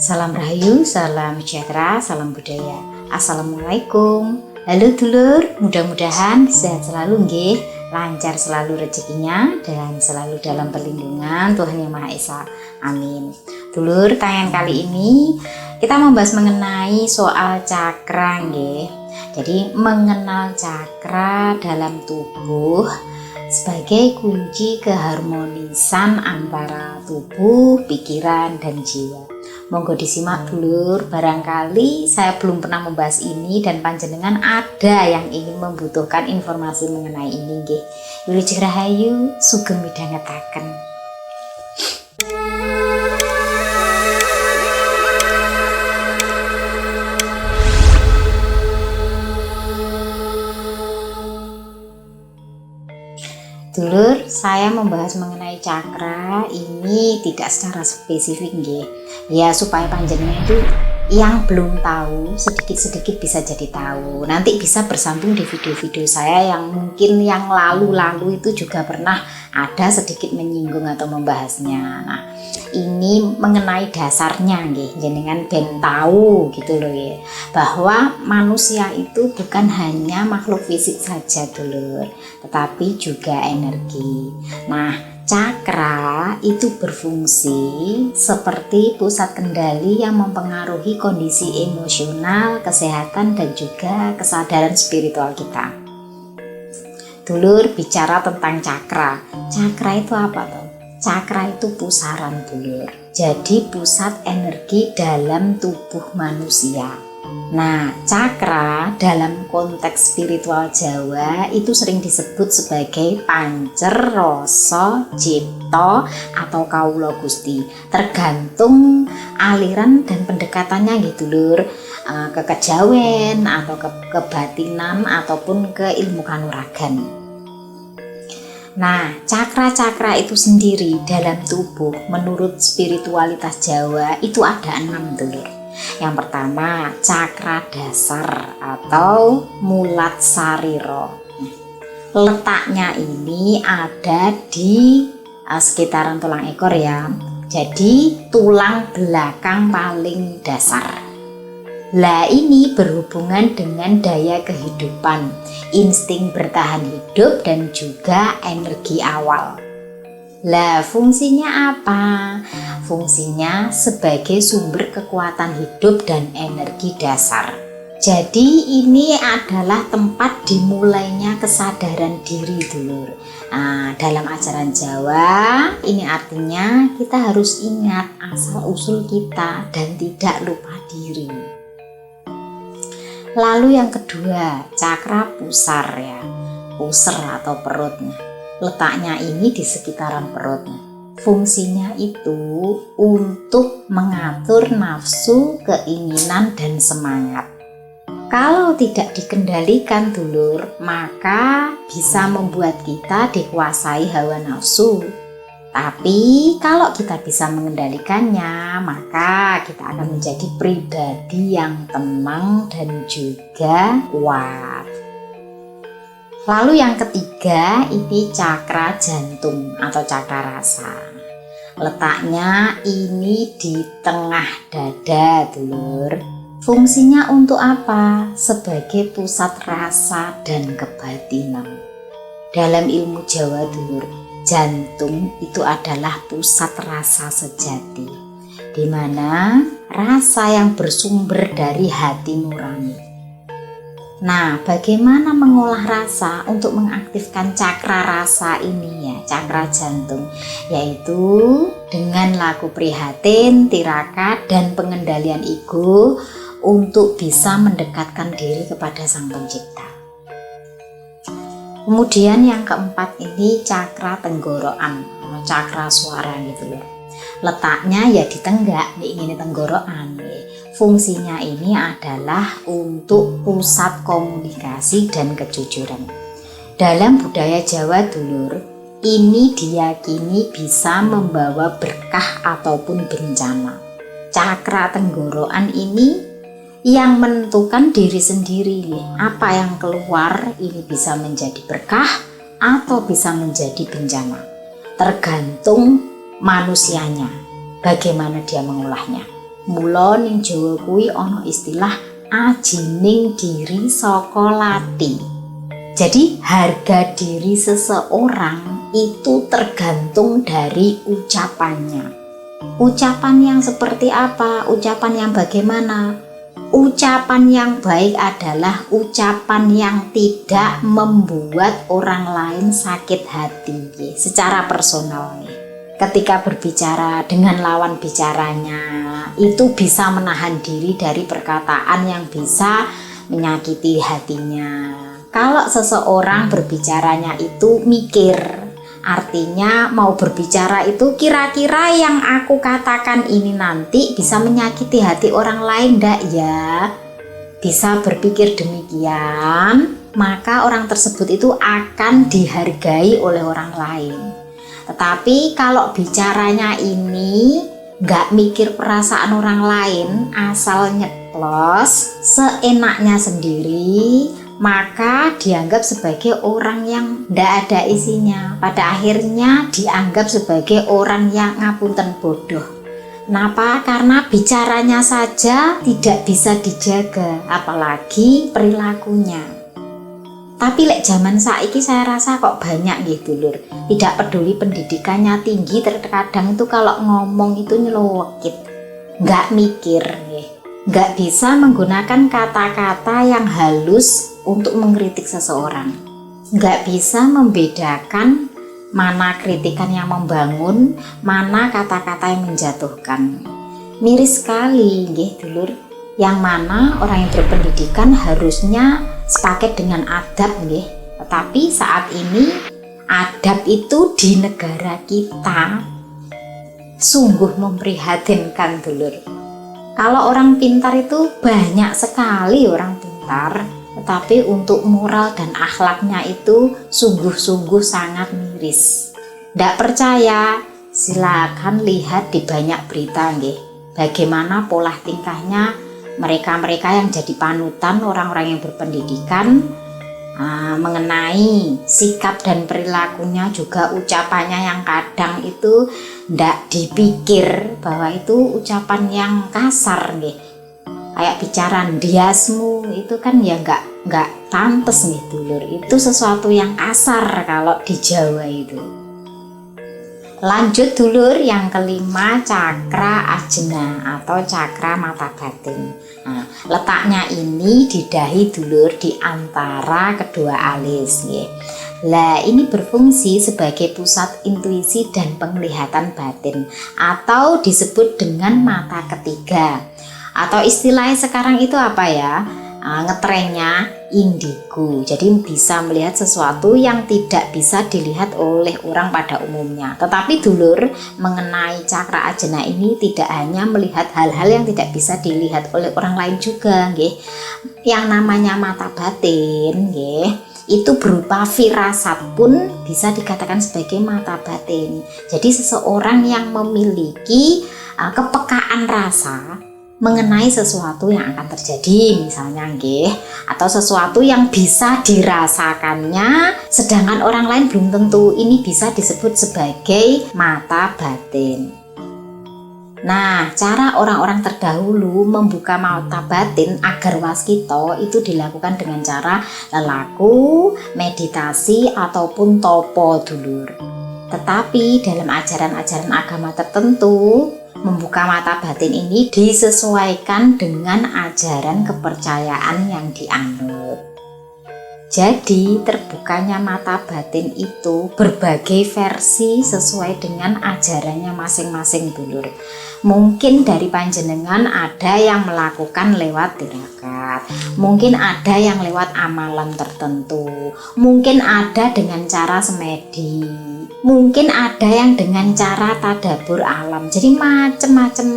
Salam Rahayu, salam sejahtera, salam budaya. Assalamualaikum. Halo dulur, mudah-mudahan sehat selalu nggih, lancar selalu rezekinya dan selalu dalam perlindungan Tuhan Yang Maha Esa. Amin. Dulur, tayangan kali ini kita membahas mengenai soal cakra nggih. Jadi mengenal cakra dalam tubuh sebagai kunci keharmonisan antara tubuh, pikiran, dan jiwa. Monggo disimak dulur, barangkali saya belum pernah membahas ini dan panjenengan ada yang ingin membutuhkan informasi mengenai ini nggih. Wilujeng Rahayu, sugeng midhangetaken. Dulur, saya membahas mengenai cakra ini tidak secara spesifik nggih. Ya supaya panjenengan itu yang belum tahu sedikit-sedikit bisa jadi tahu. Nanti bisa bersambung di video-video saya yang mungkin yang lalu-lalu itu juga pernah ada sedikit menyinggung atau membahasnya. Nah, ini mengenai dasarnya nggih, jenengan ben tahu gitu loh ya, bahwa manusia itu bukan hanya makhluk fisik saja dulur, tetapi juga energi. Nah, cakra itu berfungsi seperti pusat kendali yang mempengaruhi kondisi emosional, kesehatan, dan juga kesadaran spiritual kita. Dulur, bicara tentang cakra. Cakra itu apa toh? Cakra itu pusaran dulur. Jadi pusat energi dalam tubuh manusia. Nah, cakra dalam konteks spiritual Jawa itu sering disebut sebagai pancer, rasa, cipta, atau kawula Gusti. Tergantung aliran dan pendekatannya gitu lur, ke kejawen atau ke kebatinan ataupun ke ilmu kanuragan. Nah, cakra-cakra itu sendiri dalam tubuh menurut spiritualitas Jawa itu ada 6 dulur. Yang pertama, cakra dasar atau mulat sariro. Letaknya ini ada di sekitaran tulang ekor ya. Jadi tulang belakang paling dasar. Lah ini berhubungan dengan daya kehidupan, insting bertahan hidup, dan juga energi awal. Lah fungsinya apa? Fungsinya sebagai sumber kekuatan hidup dan energi dasar. Jadi ini adalah tempat dimulainya kesadaran diri dulur. Nah, dalam ajaran Jawa ini artinya kita harus ingat asal usul kita dan tidak lupa diri. Lalu yang kedua, cakra pusar ya, puser atau perut. Letaknya ini di sekitaran perut. Fungsinya itu untuk mengatur nafsu, keinginan, dan semangat. Kalau tidak dikendalikan dulur, maka bisa membuat kita dikuasai hawa nafsu. Tapi kalau kita bisa mengendalikannya, maka kita akan menjadi pribadi yang tenang dan juga kuat. Lalu yang ketiga, ini cakra jantung atau cakra rasa. Letaknya ini di tengah dada dulur. Fungsinya untuk apa? Sebagai pusat rasa dan kebatinan. Dalam ilmu Jawa dulur, jantung itu adalah pusat rasa sejati, di mana rasa yang bersumber dari hati nurani. Nah, bagaimana mengolah rasa untuk mengaktifkan cakra rasa ini ya, cakra jantung, yaitu dengan laku prihatin, tirakat, dan pengendalian ego untuk bisa mendekatkan diri kepada Sang Pencipta. Kemudian yang keempat ini cakra tenggorokan, cakra suara gitu loh. Letaknya ya di tenggak, ini tenggorokan. Fungsinya ini adalah untuk pusat komunikasi dan kejujuran. Dalam budaya Jawa dulur, ini diyakini bisa membawa berkah ataupun bencana. Cakra tenggorokan ini yang menentukan diri sendiri, apa yang keluar ini bisa menjadi berkah atau bisa menjadi bencana. Tergantung manusianya, bagaimana dia mengolahnya. Mula ning Jawa kuwi ana istilah ajining diri saka lati. Jadi harga diri seseorang itu tergantung dari ucapannya. Ucapan yang seperti apa? Ucapan yang bagaimana? Ucapan yang baik adalah ucapan yang tidak membuat orang lain sakit hati secara personal. Ketika berbicara dengan lawan bicaranya, itu bisa menahan diri dari perkataan yang bisa menyakiti hatinya. Kalau seseorang berbicaranya itu mikir, artinya mau berbicara itu kira-kira yang aku katakan ini nanti bisa menyakiti hati orang lain ndak ya? Bisa berpikir demikian, maka orang tersebut itu akan dihargai oleh orang lain. Tetapi kalau bicaranya ini nggak mikir perasaan orang lain, asal nyeplos seenaknya sendiri, maka dianggap sebagai orang yang nggak ada isinya. Pada akhirnya dianggap sebagai orang yang ngapunten bodoh. Kenapa? Karena bicaranya saja tidak bisa dijaga, apalagi perilakunya. Tapi lek zaman saiki saya rasa kok banyak gitu lur. Tidak peduli pendidikannya tinggi, terkadang itu kalau ngomong itu nyelowekit, nggak mikir, nggak bisa menggunakan kata-kata yang halus untuk mengkritik seseorang, nggak bisa membedakan mana kritikan yang membangun, mana kata-kata yang menjatuhkan. Miris sekali, dulur. Yang mana orang yang berpendidikan harusnya sepaket dengan adab, tetapi saat ini adab itu di negara kita sungguh memprihatinkan, dulur. Kalau orang pintar itu banyak sekali orang pintar, tetapi untuk moral dan akhlaknya itu sungguh-sungguh sangat miris. Tidak percaya? Silakan lihat di banyak berita, bagaimana pola tingkahnya mereka-mereka yang jadi panutan orang-orang yang berpendidikan, mengenai sikap dan perilakunya, juga ucapannya yang kadang itu tidak dipikir bahwa itu ucapan yang kasar, kayak bicara ndiasmu itu kan ya nggak pantes dulur. Itu sesuatu yang kasar kalau di Jawa itu. Lanjut dulur, yang kelima, cakra ajna atau cakra mata batin. Nah, letaknya ini di dahi dulur, di antara kedua alis. Lah, ini berfungsi sebagai pusat intuisi dan penglihatan batin, atau disebut dengan mata ketiga. Atau istilahnya sekarang itu apa ya? Ngetrennya indigo. Jadi bisa melihat sesuatu yang tidak bisa dilihat oleh orang pada umumnya. Tetapi dulur, mengenai cakra ajna ini tidak hanya melihat hal-hal yang tidak bisa dilihat oleh orang lain juga, Yang namanya mata batin, itu berupa firasat pun bisa dikatakan sebagai mata batin. Jadi seseorang yang memiliki kepekaan rasa mengenai sesuatu yang akan terjadi, misalnya atau sesuatu yang bisa dirasakannya sedangkan orang lain belum tentu, ini bisa disebut sebagai mata batin. Nah, cara orang-orang terdahulu membuka mata batin agar waskito itu dilakukan dengan cara lelaku, meditasi, ataupun topo dulur. Tetapi dalam ajaran-ajaran agama tertentu, membuka mata batin ini disesuaikan dengan ajaran kepercayaan yang dianut. Jadi terbukanya mata batin itu berbagai versi sesuai dengan ajarannya masing-masing dulur. Mungkin dari panjenengan ada yang melakukan lewat tirakat, mungkin ada yang lewat amalan tertentu, mungkin ada dengan cara semedi, mungkin ada yang dengan cara tadabur alam. Jadi macam-macam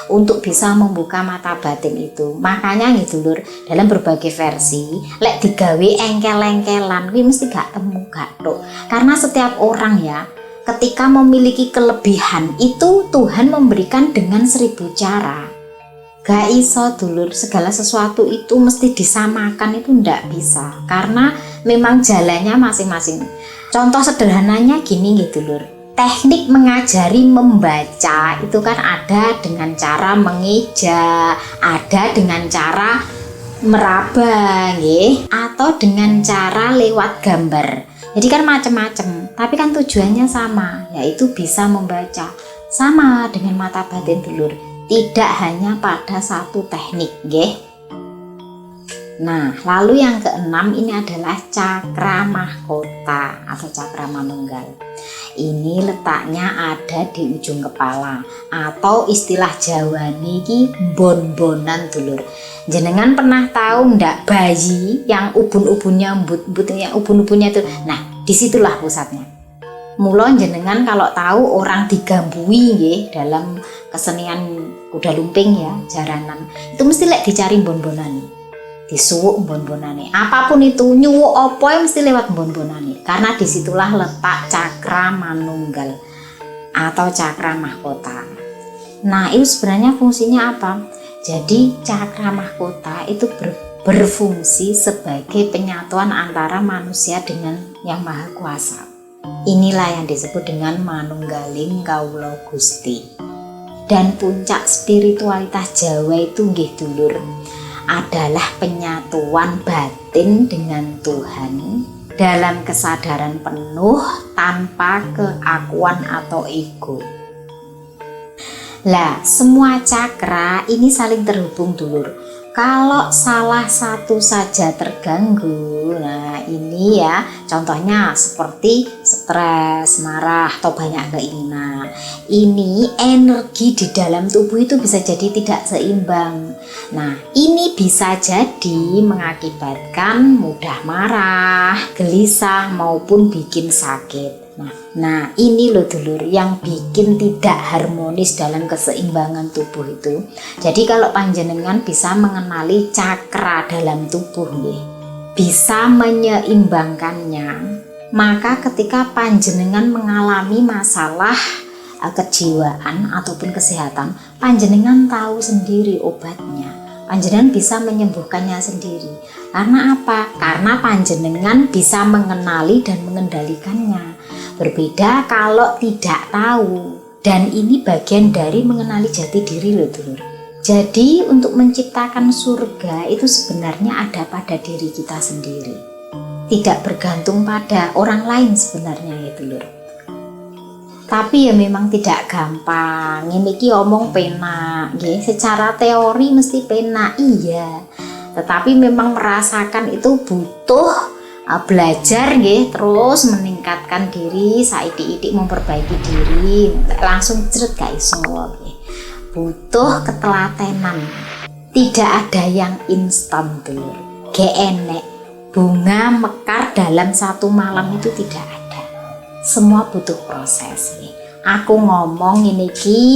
untuk bisa membuka mata batin itu. Makanya dulur, dalam berbagai versi lek digawe engkel-engkelan kuwi mesti gak temu gak tok. Karena setiap orang ya, ketika memiliki kelebihan itu Tuhan memberikan dengan 1000 cara. Gak iso dulur, segala sesuatu itu mesti disamakan, itu ndak bisa. Karena memang jalannya masing-masing. Contoh sederhananya gini dulur. teknik mengajari membaca itu kan ada dengan cara mengeja, ada dengan cara meraba, atau dengan cara lewat gambar. Jadi kan macam-macam, tapi kan tujuannya sama, yaitu bisa membaca. Sama dengan mata batin dulur, tidak hanya pada satu teknik, Nah, lalu yang keenam ini adalah cakra mahkota atau cakra manunggal. Ini letaknya ada di ujung kepala, atau istilah Jawa niki bon-bonan dulur. Jenengan pernah tahu ndak bayi yang ubun-ubunnya ubun-ubunnya itu? Nah, disitulah pusatnya. Mula jenengan kalau tahu orang digambui dalam kesenian kuda lumping jaranan, itu mesti dicari bon-bonan. Disuwuk bon-bonane, apapun itu nyuwuk opo mesti lewat bon-bonane, karena disitulah letak cakra manunggal atau cakra mahkota. Nah, itu sebenarnya fungsinya apa? Jadi cakra mahkota itu berfungsi sebagai penyatuan antara manusia dengan yang maha kuasa. Inilah yang disebut dengan manunggaling kawula Gusti. Dan puncak spiritualitas Jawa itu nggih dulur, adalah penyatuan batin dengan Tuhan dalam kesadaran penuh tanpa keakuan atau ego. Lah, semua cakra ini saling terhubung dulur. Kalau salah satu saja terganggu, nah ini contohnya seperti stres, marah, atau banyak keinginan. Ini energi di dalam tubuh itu bisa jadi tidak seimbang. Nah, ini bisa jadi mengakibatkan mudah marah, gelisah, maupun bikin sakit. Nah ini loh dulur yang bikin tidak harmonis dalam keseimbangan tubuh itu. Jadi kalau panjenengan bisa mengenali cakra dalam tubuh bisa menyeimbangkannya, maka ketika panjenengan mengalami masalah kejiwaan ataupun kesehatan, panjenengan tahu sendiri obatnya. Panjenengan bisa menyembuhkannya sendiri. Karena apa? Karena panjenengan bisa mengenali dan mengendalikannya. Berbeda kalau tidak tahu. Dan ini bagian dari mengenali jati diri loh dulur. Jadi untuk menciptakan surga itu sebenarnya ada pada diri kita sendiri. Tidak bergantung pada orang lain sebenarnya dulur. Tapi memang tidak gampang. Ini omong penak, secara teori mesti penak, iya. Tetapi memang merasakan itu butuh belajar, terus meningkatkan diri, saidik-idik memperbaiki diri, langsung ceret gak iso. Butuh ketelatenan. Tidak ada yang instan dulur. Enek bunga mekar dalam satu malam itu tidak ada. Semua butuh proses. Aku ngomong ini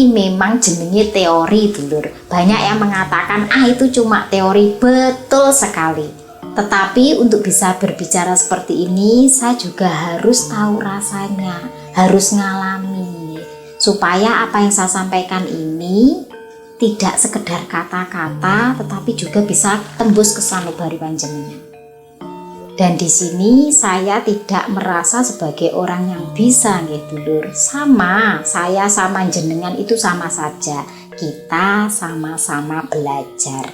memang jenenge teori dulur. Banyak yang mengatakan itu cuma teori, betul sekali. Tetapi untuk bisa berbicara seperti ini, saya juga harus tahu rasanya, harus ngalami, supaya apa yang saya sampaikan ini tidak sekedar kata-kata, tetapi juga bisa tembus ke sanubari panjenengan. Dan di sini saya tidak merasa sebagai orang yang bisa, dulur. Sama, saya sama jenengan itu sama saja. Kita sama-sama belajar,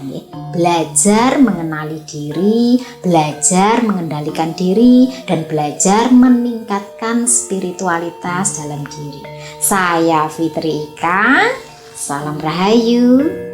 belajar mengenali diri, belajar mengendalikan diri, dan belajar meningkatkan spiritualitas dalam diri. Saya Fitri Ika, salam rahayu.